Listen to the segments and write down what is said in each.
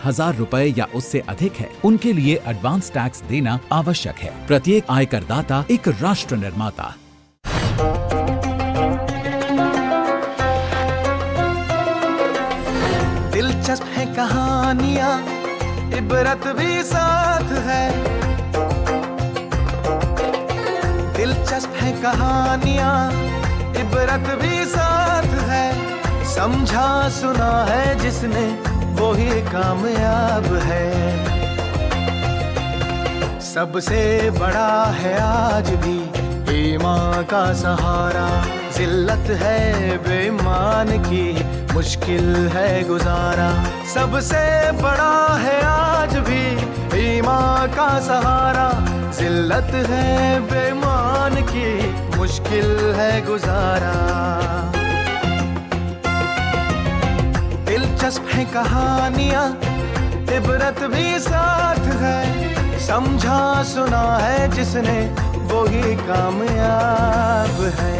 10,000 रुपए या उससे अधिक है, उनके लिए एडवांस टैक्स देना आवश्यक है। प्रत्येक आयकरदाता एक राष्ट्र निर्माता। दिलचस्प है कहानियाँ, इबरत भी साथ है। दिलचस्प है कहानियाँ, इबरत भी साथ है। समझा सुना है जिसने वो ही कामयाब है। सबसे बड़ा है आज भी ईमान का सहारा। जिल्लत है बेईमान की, मुश्किल है गुजारा। सबसे बड़ा है आज भी ईमान का सहारा। जिल्लत है बेईमान की, मुश्किल है गुजारा। दिलचस्प है कहानियाँ, इबरत भी साथ है। समझा सुना है जिसने वो ही कामयाब है।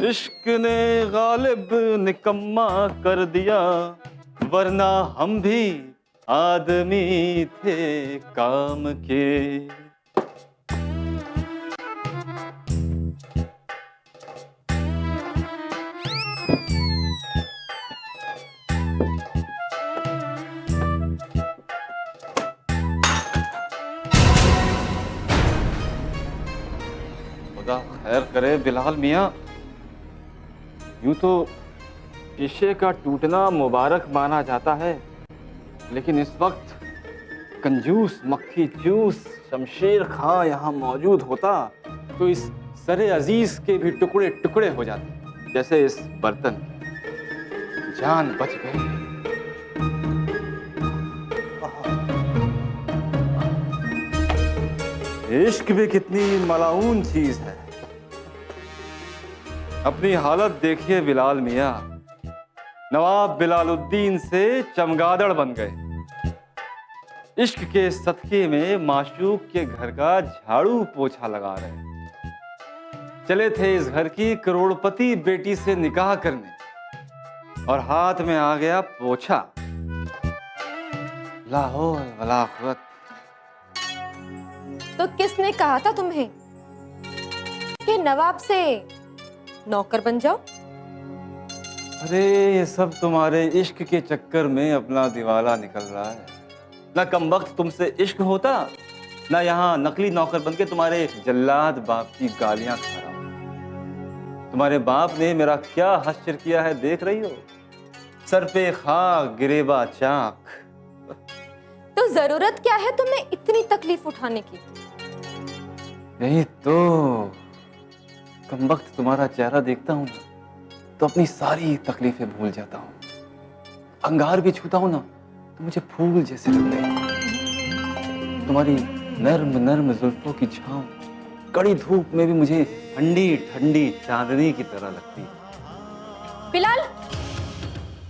इश्क ने गालिब निकम्मा कर दिया, वरना हम भी आदमी थे काम के। खुदा खैर करे बिलाल मियाँ। यूं तो शीशे का टूटना मुबारक माना जाता है, लेकिन इस वक्त कंजूस मक्खी चूस शमशेर खां यहाँ मौजूद होता तो इस सरे अजीज के भी टुकड़े टुकड़े हो जाते, जैसे इस बर्तन की। जान बच गई। इश्क भी कितनी मलाऊन चीज है। अपनी हालत देखिए बिलाल मियाँ, नवाब बिलालुद्दीन से चमगादड़ बन गए। इश्क के सदके में माशूक के घर का झाड़ू पोछा लगा रहे। चले थे इस घर की करोड़पति बेटी से निकाह करने और हाथ में आ गया पोछा। ला हौल वला कुव्वत। तो किसने कहा था तुम्हें कि नवाब से नौकर बन जाओ? अरे ये सब तुम्हारे इश्क के चक्कर में अपना दिवाला निकल रहा है। ना कमबख्त तुमसे इश्क होता, ना यहाँ नकली नौकर बनके तुम्हारे जल्लाद बाप की गालियां खा रहा हूं। तुम्हारे बाप ने मेरा क्या हश्र किया है देख रही हो? सर पे खाक गिरेबा चाक। तो जरूरत क्या है तुम्हें इतनी तकलीफ उठाने की? यही तो, कमबख्त तुम्हारा चेहरा देखता हूँ ना तो अपनी सारी तकलीफें भूल जाता हूँ। अंगार भी छूता हूँ ना तो मुझे फूल जैसे लगते हैं। तुम्हारी नर्म नर्म जुल्फों की छांव कड़ी धूप में भी मुझे ठंडी ठंडी चांदनी की तरह लगती है। बिलाल,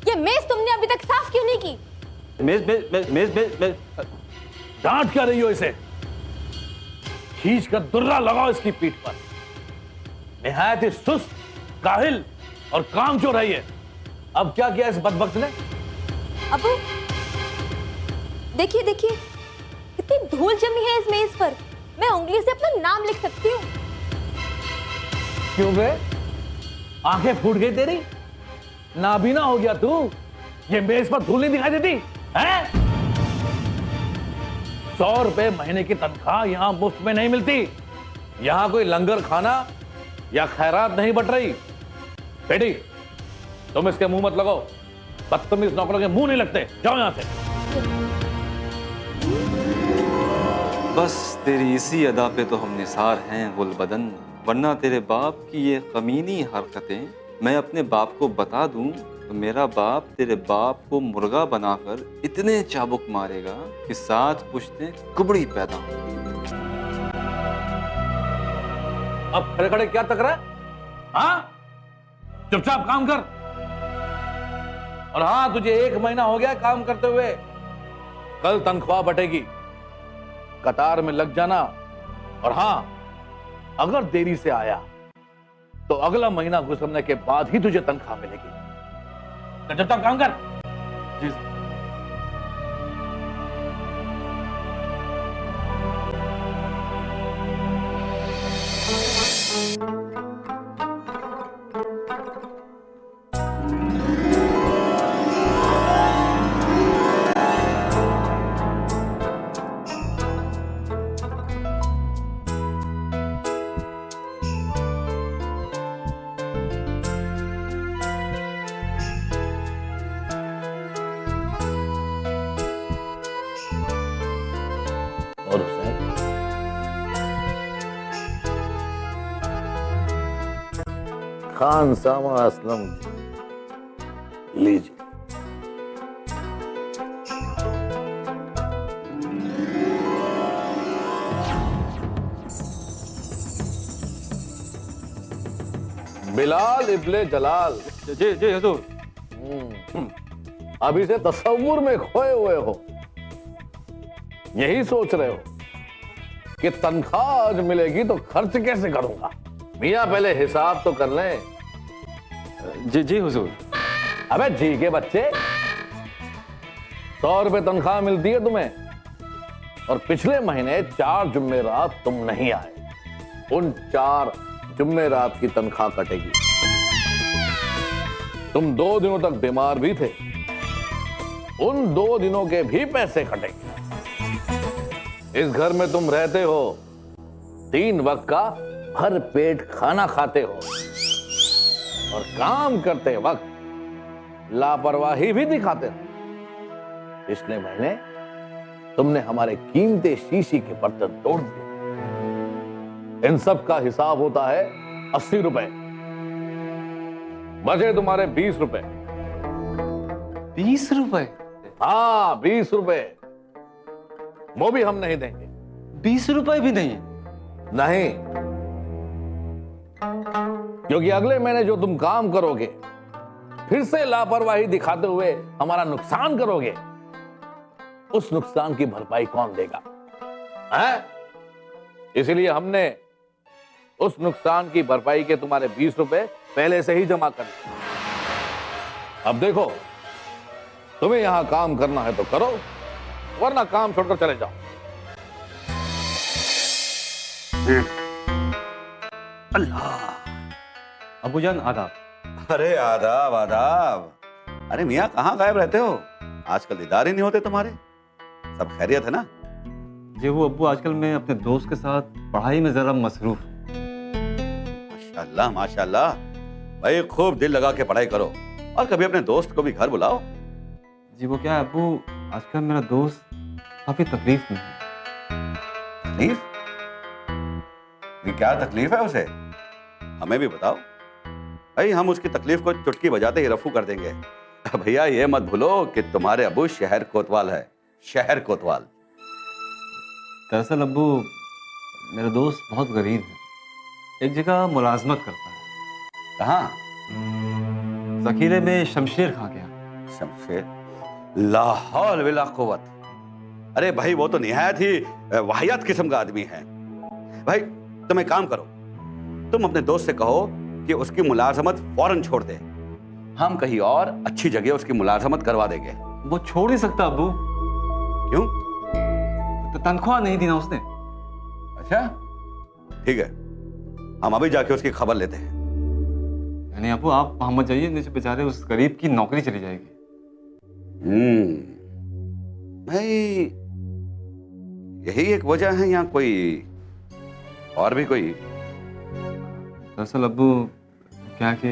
ये मेज तुमने अभी तक साफ क्यों नहीं की? मेज मेज मेज मेज मेज मेज डांट क्या रही हो इसे? खींच कर दुर्रा लगाओ इसकी पीठ पर। निहायत ही सुस्त, काहिल और कामचोर है ये। अब क्या किया इस बदबख्त ने? अबू, देखिए देखिए, कितनी धूल जमी है इस मेज पर। मैं उंगली से अपना नाम लिख सकती हूँ। क्यों बे? आंखें फूट गई तेरी? नाबीना हो गया तू? ये मेज पर धूल नहीं दिखाई देती है? 100 रुपए महीने की तनख्वाह यहां मुफ्त में नहीं मिलती। यहां कोई लंगर खाना या खैरात नहीं बट रही। बेटी, तुम इसके मुंह मत लगाओ। बदतमीज नौकरों के मुंह नहीं लगते। जाओ यहां से। बस तेरी इसी अदा पे तो हम निसार हैं गुलबदन, वरना तेरे बाप की ये कमीनी हरकतें मैं अपने बाप को बता दूं तो मेरा बाप तेरे बाप को मुर्गा बनाकर इतने चाबुक मारेगा कि 7 पुश्तें कुबड़ी पैदा हों। अब खड़े खड़े क्या तक रहा है? हाँ, चुपचाप काम कर। और हाँ, तुझे 1 महीना हो गया काम करते हुए। कल तनख्वाह बटेगी, कतार में लग जाना। और हाँ, अगर देरी से आया तो अगला महीना गुजरने के बाद ही तुझे तनख्वाह मिलेगी। तो जब तक काम कर। जी खान सामा असलम, लीजिए। बिलाल इब्ने जलाल, जी जी हुजूर। अभी से तसव्वुर में खोए हुए हो, यही सोच रहे हो कि तनख्वाह आज मिलेगी तो खर्च कैसे करूंगा। मियां पहले हिसाब तो कर लें। जी जी हुजूर। अबे जी के बच्चे, 100 रुपए तनख्वाह मिलती है तुम्हें, और पिछले महीने 4 जुम्मेरात तुम नहीं आए, उन 4 जुम्मेरात की तनख्वाह कटेगी। तुम 2 दिनों तक बीमार भी थे, उन 2 दिनों के भी पैसे कटेंगे। इस घर में तुम रहते हो, 3 वक्त का भर पेट खाना खाते हो, और काम करते वक्त लापरवाही भी दिखाते हो। पिछले महीने तुमने हमारे कीमती शीशी के बर्तन तोड़ दिए। इन सब का हिसाब होता है 80 रुपए। बचे तुम्हारे 20 रुपए। 20 रुपए? हाँ, 20 रुपए। वो भी हम नहीं देंगे। 20 रुपए भी नहीं? नहीं, क्योंकि अगले महीने जो तुम काम करोगे, फिर से लापरवाही दिखाते हुए हमारा नुकसान करोगे, उस नुकसान की भरपाई कौन देगा? है? इसलिए हमने उस नुकसान की भरपाई के तुम्हारे 20 रुपए पहले से ही जमा कर दिए। अब देखो, तुम्हें यहां काम करना है तो करो, वरना काम छोड़कर चले जाओ। अबूजान आदाब। अरे आदाब आदाब। अरे मियाँ कहाँ गायब रहते हो? आजकल दीदार ही नहीं होते तुम्हारे। सब खैरियत है ना? जी वो अब्बू, आजकल मैं अपने दोस्त के साथ पढ़ाई में जरा मसरूफ। माशाल्लाह माशाल्लाह। भाई खूब दिल लगा के पढ़ाई करो, और कभी अपने दोस्त को भी घर बुलाओ। जी वो क्या है अब्बू, आजकल मेरा दोस्त काफी तकलीफ में है। तकलीफ? ये क्या तकलीफ है उसे? हमें भी बताओ भाई, हम उसकी तकलीफ को चुटकी बजाते ही रफू कर देंगे। भैया ये मत भूलो कि तुम्हारे अब्बू शहर कोतवाल है, शहर कोतवाल। दरअसल अब्बू, मेरा दोस्त बहुत गरीब है, एक जगह मुलाजमत करता है। कहाँ? जखीरे में शमशेर खा गया। शमशेर? ला हौल वला कुव्वत। अरे भाई वो तो निहायत ही वाहियात किस्म का आदमी है। भाई तुम एक काम करो, तुम अपने दोस्त से कहो कि उसकी मुलाजमत फौरन छोड़ दे। हम कहीं और अच्छी जगह उसकी मुलाजमत करवा देंगे। वो छोड़ नहीं सकता अब्बू। क्यों? तो तनख्वाह नहीं दी ना उसने। अच्छा ठीक है, हम अभी जाके उसकी खबर लेते हैं। यानी अब्बू आप वहां मत जाइए, नहीं तो बेचारे उस गरीब की नौकरी चली जाएगी। भाई यही एक वजह है या कोई और भी कोई? दरअसल अब्बू क्या कि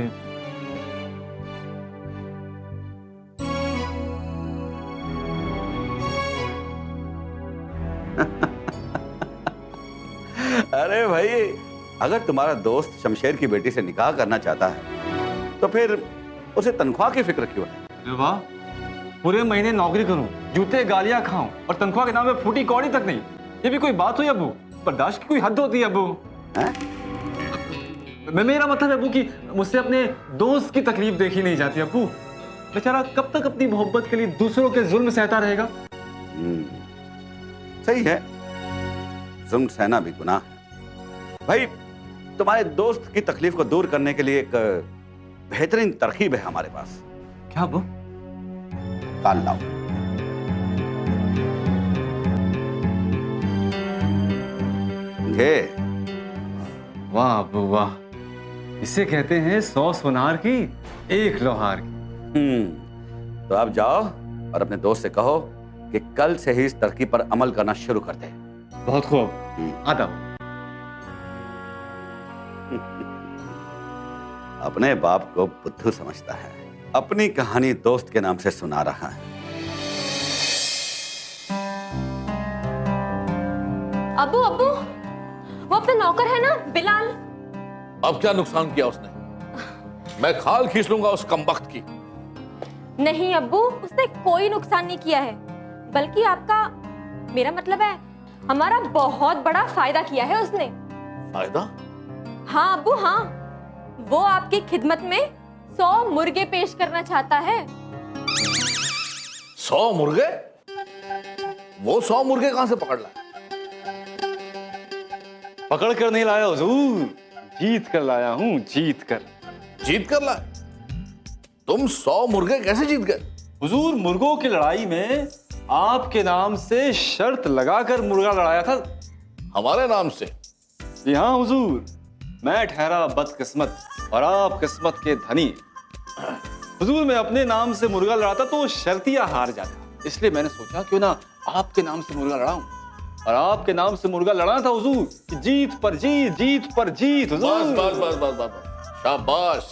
अरे भाई, अगर तुम्हारा दोस्त शमशेर की बेटी से निकाह करना चाहता है तो फिर उसे तनख्वाह की फिक्र क्यों है? अरे वाह, पूरे महीने नौकरी करूं, जूते गालियां खाऊं, और तनख्वाह के नाम पे फूटी कौड़ी तक नहीं। ये भी कोई बात हुई अब्बू? बर्दाश्त की कोई हद होती है अब्बू। मेरा मतलब है अब्बू कि मुझसे अपने दोस्त की तकलीफ देखी नहीं जाती अब्बू। बेचारा कब तक अपनी मोहब्बत के लिए दूसरों के जुल्म सहता रहेगा? सही है, जुल्म सहना भी गुनाह है। भाई तुम्हारे दोस्त की तकलीफ को दूर करने के लिए एक बेहतरीन तरकीब है हमारे पास। क्या अब्बू? काल लाओ। वाह अब्बू वाह, इसे कहते हैं 100 सोनार की 1 लोहार की। तो आप जाओ और अपने दोस्त से कहो कि कल से ही इस तरकीब पर अमल करना शुरू कर दे। बहुत खूब, आदाब। अपने बाप को बुद्धू समझता है, अपनी कहानी दोस्त के नाम से सुना रहा है। अब्बू अब्बू, वो अपना नौकर है ना बिलाल, अब क्या नुकसान किया उसने? मैं खाल खींच लूंगा उस कमबख्त की। नहीं अब्बू, उसने कोई नुकसान नहीं किया है, बल्कि आपका, मेरा मतलब है हमारा बहुत बड़ा फायदा किया है उसने। फायदा? हाँ अब्बू हाँ, वो आपकी खिदमत में 100 मुर्गे पेश करना चाहता है। 100 मुर्गे? वो 100 मुर्गे कहां से पकड़ लाया? पकड़ कर नहीं लाया हुजूर, जीत कर लाया हूं, जीत कर। जीत कर लाए? तुम 100 मुर्गे कैसे जीत गए? हुजूर, मुर्गों की लड़ाई में आपके नाम से शर्त लगाकर मुर्गा लड़ाया था। हमारे नाम से? जी हाँ हुजूर, मैं ठहरा बदकिस्मत और आप किस्मत के धनी। हुजूर, मैं अपने नाम से मुर्गा लड़ाता तो शर्तिया हार जाता, इसलिए मैंने सोचा क्यों ना आपके नाम से मुर्गा लड़ाऊं। और आपके नाम से मुर्गा लड़ाना था हुजूर, जीत पर जीत, जीत पर जीत। हुजूर बस बस बस बस बस, शाबाश।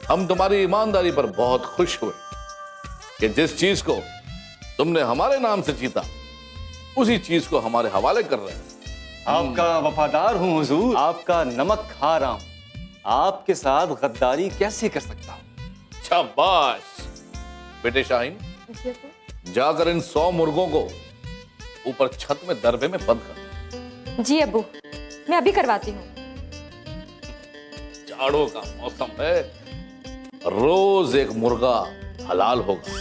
हम तुम्हारी ईमानदारी पर बहुत खुश हुए कि जिस चीज को तुमने हमारे नाम से जीता उसी चीज को हमारे हवाले कर रहे हैं। आपका वफादार हूं हुजूर, आपका नमक खा रहा हूं, आपके साथ गद्दारी कैसे कर सकता हूं। शाबाश बेटे शाहीन, जाकर इन 100 मुर्गों को ऊपर छत में दरबे में बंद कर। जी अब्बू, मैं अभी करवाती हूँ। जाड़ों का मौसम है, रोज एक मुर्गा हलाल होगा।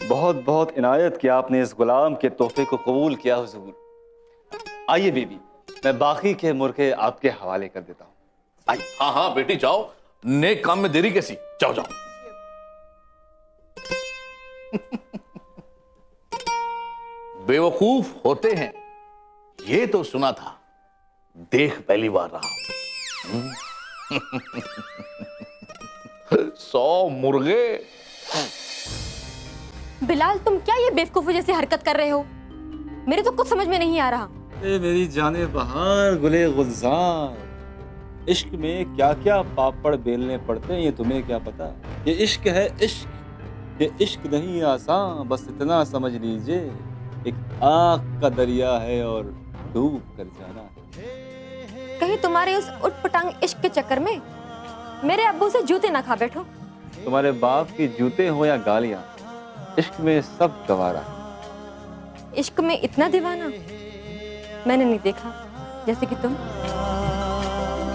बहुत बहुत इनायत कि आपने इस गुलाम के तोहफे को कबूल किया हुजूर। आइए बीबी, मैं बाकी के मुर्गे आपके हवाले कर देता हूँ। आइए। हाँ हाँ बेटी जाओ, नेक काम में देरी कैसी, जाओ जाओ। बेवकूफ होते हैं ये तो सुना था, देख पहली बार रहा हूं। 100 मुर्गे? बिलाल, तुम क्या ये बेवकूफों जैसी हरकत कर रहे हो? मेरे तो कुछ समझ में नहीं आ रहा। मेरी जाने बहार, गुले गुलजार, इश्क में क्या क्या पापड़ बेलने पड़ते हैं ये तुम्हें क्या पता। ये इश्क है इश्क, ये इश्क नहीं आसान, बस इतना समझ लीजिए एक आग का दरिया है और डूब कर जाना है। कहीं तुम्हारे उस उटपटांग इश्क के चक्कर में मेरे अब्बू से जूते ना खा बैठो। तुम्हारे बाप की जूते हो या गालियां, इश्क में सब गवारा। इश्क में इतना दीवाना मैंने नहीं देखा जैसे कि तुम।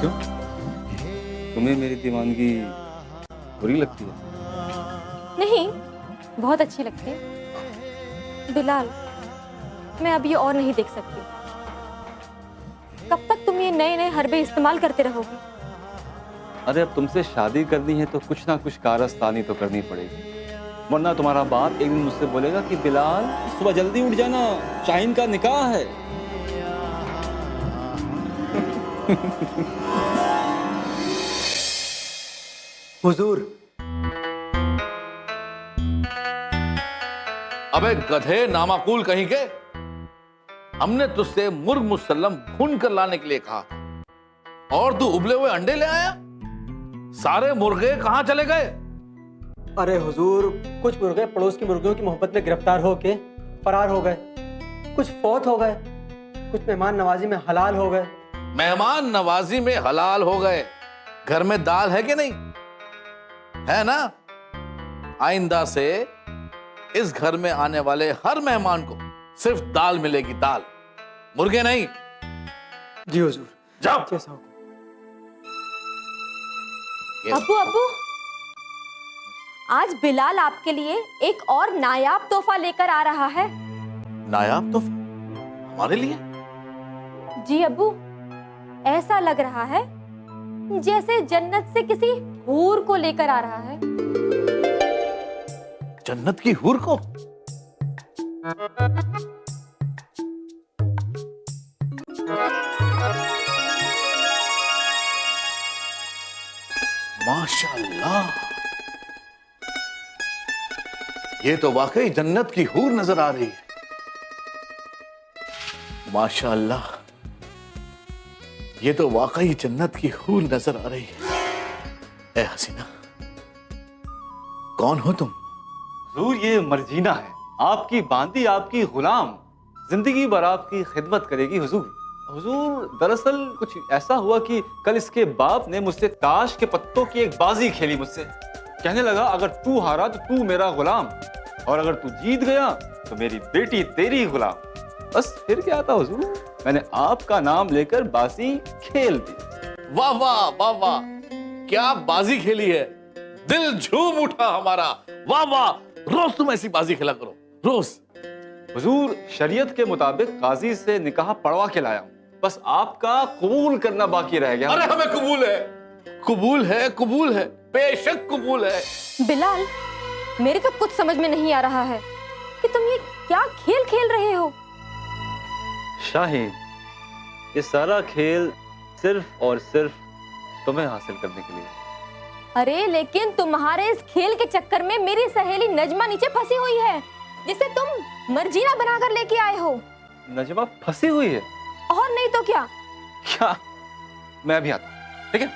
क्यों, तुम्हें मेरी दीवानगी बुरी लगती है? नहीं, बहुत अच्छी लगती है। बिलाल, मैं अब ये और नहीं देख सकती। कब तक तुम ये नए नए हरबे इस्तेमाल करते रहोगे? अरे अब तुमसे शादी करनी है तो कुछ ना कुछ कारस्तानी तो करनी पड़ेगी, वरना तुम्हारा बाप एक दिन मुझसे बोलेगा कि बिलाल सुबह जल्दी उठ जाना, शाहीन का निकाह है। हुजूर, अबे गधे नामाकूल कहीं के, हमने तुझसे मुर्ग मुसल्लम भून कर लाने के लिए कहा था और तू उबले हुए अंडे ले आया। सारे मुर्गे कहां चले गए? अरे हुजूर, कुछ मुर्गे पड़ोस की मुर्गियों की मोहब्बत में गिरफ्तार होके फरार हो गए, कुछ फौत हो गए, कुछ मेहमान नवाजी में हलाल हो गए। मेहमान नवाजी में हलाल हो गए? घर में दाल है कि नहीं? है ना? आइंदा से इस घर में आने वाले हर मेहमान को सिर्फ दाल मिलेगी, दाल, मुर्गे नहीं। जी हुजूर, जाओ। जैसा हो। अब्बू अब्बू, आज बिलाल आपके लिए एक और नायाब तोहफा लेकर आ रहा है। नायाब तोहफा? हमारे लिए? जी अब्बू, ऐसा लग रहा है जैसे जन्नत से किसी हूर को लेकर आ रहा है। जन्नत की हूर को? माशाअल्लाह, ये तो वाकई जन्नत की हूर नजर आ रही है। माशाअल्लाह, ये तो वाकई जन्नत की हूर नजर आ रही है। ए हसीना, कौन हो तुम? हुजूर, ये मर्जीना है, आपकी बांदी, आपकी गुलाम, जिंदगी भर आपकी खिदमत करेगी हुजूर। हुजूर, दरअसल कुछ ऐसा हुआ कि कल इसके बाप ने मुझसे ताश के पत्तों की एक बाजी खेली मुझसे। कहने लगा अगर तू हारा तो तू मेरा गुलाम, और अगर तू जीत गया तो मेरी बेटी तेरी गुलाम। बस फिर क्या था हुजूर, मैंने आपका नाम लेकर बाजी खेल दी। वाह वाह वाह वाह, क्या बाजी खेली है, दिल झूम उठा हमारा। वाह वाह, रोज तुम ऐसी बाजी खेला करो, रोज। हुजूर, शरीयत के मुताबिक काजी से निकाह पढ़वा के लाया हूं, बस आपका कबूल करना बाकी रह गया। अरे हमें कबूल है, कबूल है, कबूल है, बेशक कबूल है। बिलाल, मेरे तो कुछ समझ में नहीं आ रहा है कि तुम ये क्या खेल खेल रहे हो। शाहीन, ये सारा खेल सिर्फ और सिर्फ तुम्हें हासिल करने के लिए। अरे लेकिन तुम्हारे इस खेल के चक्कर में मेरी सहेली नजमा नीचे फंसी हुई है, जिसे तुम मर्जीना बनाकर लेके आए हो। नजमा फंसी हुई है? और नहीं तो क्या। क्या? मैं भी आता हूं, ठीक है?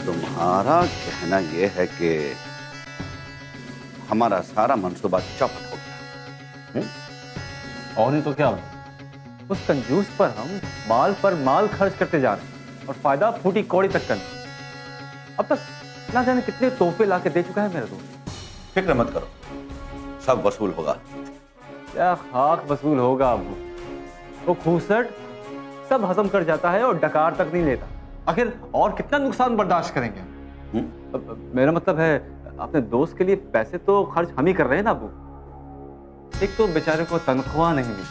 तुम्हारा कहना यह है कि हमारा सारा मंसूबा चौपट हो गया। और नहीं तो क्या, उस कंजूस पर हम माल पर माल खर्च करते जा रहे हैं और फायदा फूटी कौड़ी तक करना। अब तक ना जाने कितने तोहफे ला के दे चुका है मेरा दोस्त। फिक्र मत करो, सब वसूल होगा। क्या खाक वसूल होगा अब? वो खूसट सब हजम कर जाता है और डकार तक नहीं लेता। आखिर और कितना नुकसान बर्दाश्त करेंगे? मेरा मतलब है, अपने दोस्त के लिए पैसे तो खर्च हम ही कर रहे हैं ना अबू। एक तो बेचारे को तनख्वाह नहीं मिली,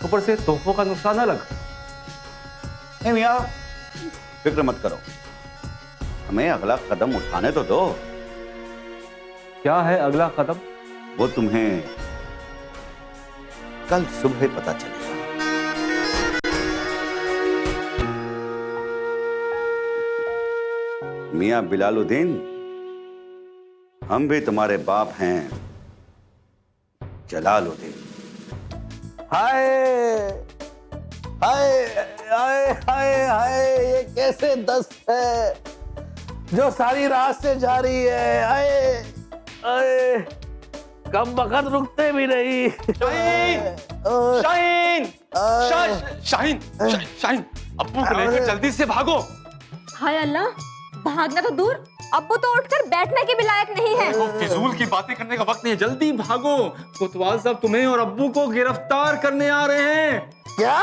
ऊपर से तोहफों का नुकसान अलग। नहीं मियां, फिक्र मत करो, हमें अगला कदम उठाने तो दो। क्या है अगला कदम? वो तुम्हें कल सुबह पता चलेगा। मियां बिलालुद्दीन, हम भी तुम्हारे बाप हैं जलालुद्दीन। हाय हाय हाय हाय हाय, ये कैसे दस्त है जो सारी रात से जारी है। हाय हाय, कम वक्त रुकते भी नहीं। शाहीन! शाहीन! शाहीन! अब्बू को लेकर जल्दी से भागो। हाय अल्लाह, भागना तो दूर, अब्बू तो उठकर बैठने के भी लायक नहीं है। वो फिजूल की बातें करने का वक्त नहीं है, जल्दी भागो। कोतवाल साहब तुम्हें और अब्बू को गिरफ्तार करने आ रहे हैं। क्या?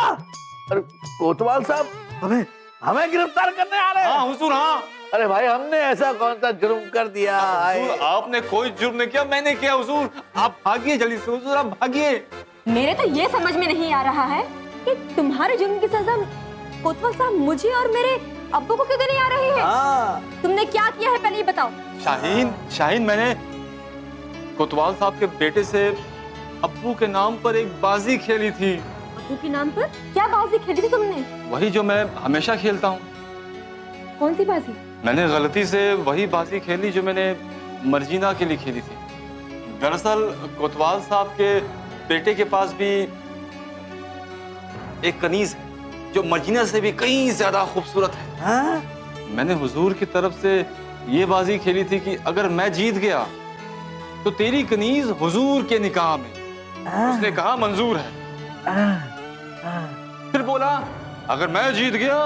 अरे कोतवाल साहब हमें हमें गिरफ्तार करने आ रहे हैं? हाँ हुजूर, हाँ। अरे भाई, हमने ऐसा कौन सा जुर्म कर दिया? हुजूर, आपने कोई जुर्म नहीं किया, मैंने किया हुजूर। आप भागिए जल्दी से हुजूर, आप भागिए। मेरे तो ये समझ में नहीं आ रहा है कि तुम्हारे जुर्म की सजा कोतवाल साहब मुझे और मेरे अब्बू को क्यों देने आ रहे हैं? हाँ। तुमने क्या किया है पहले ये बताओ। शाहीन, मैंने कोतवाल साहब के बेटे से अब्बू के नाम पर एक बाजी खेली थी। अब्बू के नाम पर क्या बाजी खेली थी तुमने? वही जो मैं हमेशा खेलता हूँ। कौन सी बाजी? मैंने गलती से वही बाजी खेली जो मैंने मर्जीना के लिए खेली थी। दरअसल कोतवाल साहब के बेटे के पास भी एक कनीज है जो मर्जीना से भी कहीं ज्यादा खूबसूरत है। हाँ? मैंने हुजूर की तरफ से ये बाजी खेली थी कि अगर मैं जीत गया तो तेरी कनीज हुजूर के निकाह में। उसने कहा मंजूर है। फिर बोला अगर मैं जीत गया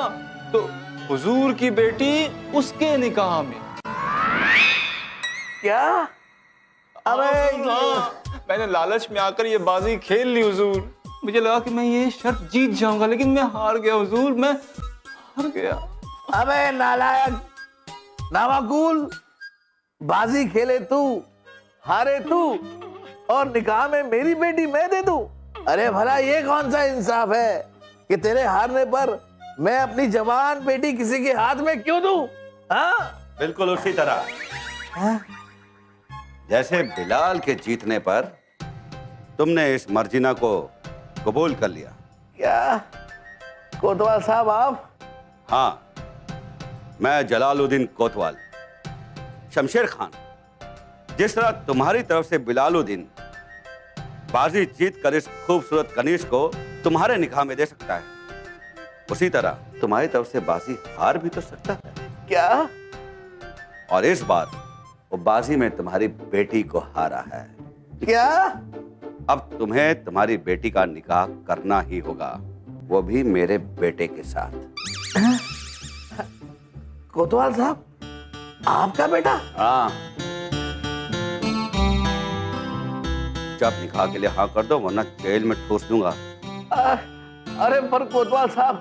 तो हुजूर की बेटी उसके निकाह में। क्या? अबे मैंने लालच में आकर ये बाजी खेल ली हुजूर। मुझे लगा कि मैं ये शर्त जीत जाऊंगा, लेकिन मैं हार गया हुजूर, मैं हार गया। अबे नालायक, नावाकुल, बाजी खेले तू, हारे तू, और निकाह में मेरी बेटी मैं दे दूं? अरे भला ये कौन सा इंसाफ है कि तेरे हारने पर मैं अपनी जवान बेटी किसी के हाथ में क्यों दूं? हाँ? बिल्कुल उसी तरह जैसे बिलाल के जीतने पर तुमने इस मर्जीना को कबूल कर लिया। क्या कोतवाल साहब आप? हाँ, मैं जलालुद्दीन कोतवाल, शमशेर खान। जिस तरह तुम्हारी तरफ से बिलालुद्दीन बाजी जीत कर इस खूबसूरत कनीज को तुम्हारे निकाह में दे सकता है, उसी तरह तुम्हारी तरफ से बाजी हार भी तो सकता है। क्या? और इस बार वो बाजी में तुम्हारी बेटी को हारा है। क्या? अब तुम्हें तुम्हारी बेटी का निकाह करना ही होगा, वो भी मेरे बेटे के साथ। कोतवाल साहब, आपका बेटा? हाँ, जब निकाह के लिए हाँ कर दो, वरना जेल में ठूस दूंगा। अरे पर कोतवाल साहब,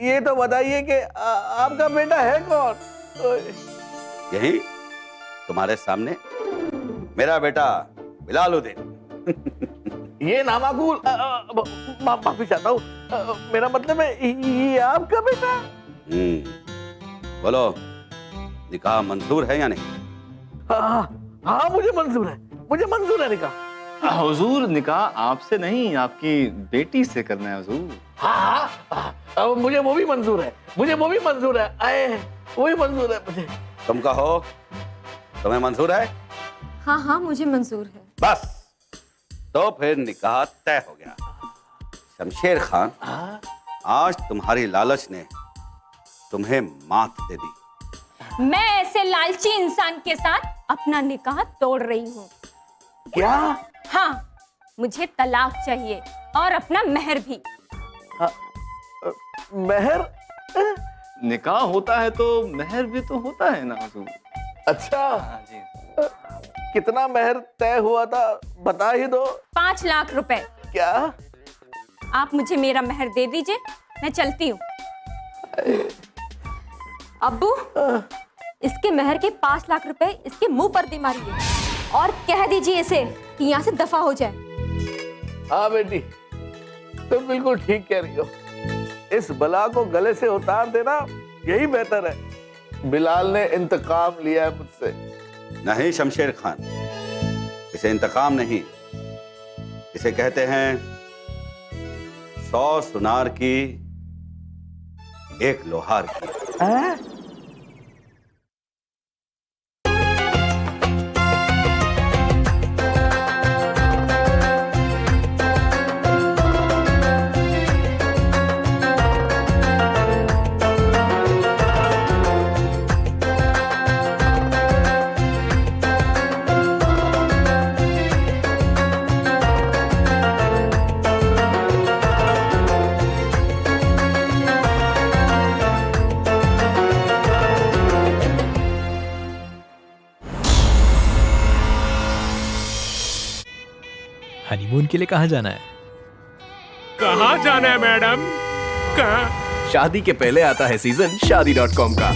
ये तो बताइए कि आपका बेटा है कौन? यही तुम्हारे सामने, मेरा बेटा बिलालुद्दीन। ये नामाकूल, माफी चाहता हूँ, मेरा मतलब है ये आपका बेटा? बोलो, निकाह मंजूर है या नहीं? हाँ, मुझे मंजूर है, मुझे मंजूर है निकाह। हुजूर, निकाह आपसे नहीं, आपकी बेटी से करना है हुजूर। हाँ, मुझे वो भी मंजूर है, मुझे वो भी मंजूर है, वो भी मंजूर है मुझे। तुम कहो, तुम्हें मंजूर है? हाँ हाँ, मुझे मंजूर है। बस, तो फिर निकाह तय हो गया। शमशेर खान, आज तुम्हारी लालच ने तुम्हें मात दे दी। मैं ऐसे लालची इंसान के साथ अपना निकाह तोड़ रही हूँ। क्या? हाँ, मुझे तलाक चाहिए और अपना मेहर भी। मेहर? निकाह होता है तो मेहर भी तो होता है ना हुजूर। अच्छा, हाँ जी। कितना मेहर तय हुआ था, बता ही दो। 5 लाख रुपए। क्या? आप मुझे मेरा मेहर दे दीजिए, मैं चलती हूँ। अब्बू, इसके मेहर के 5 लाख रुपए इसके मुंह पर दे मारिए और कह दीजिए इसे कि यहाँ से दफा हो जाए। हाँ बेटी, तुम बिल्कुल ठीक कह रही हो। इस बला को गले से उतार देना यही बेहतर है। बिलाल ने इंतकाम लिया है मुझसे। नहीं शमशेर खान, इसे इंतकाम नहीं, इसे कहते हैं 100 सुनार की एक लोहार की। हनीमून के लिए कहाँ जाना है? कहाँ जाना है मैडम? कहाँ? शादी के पहले आता है सीजन शादी.com का।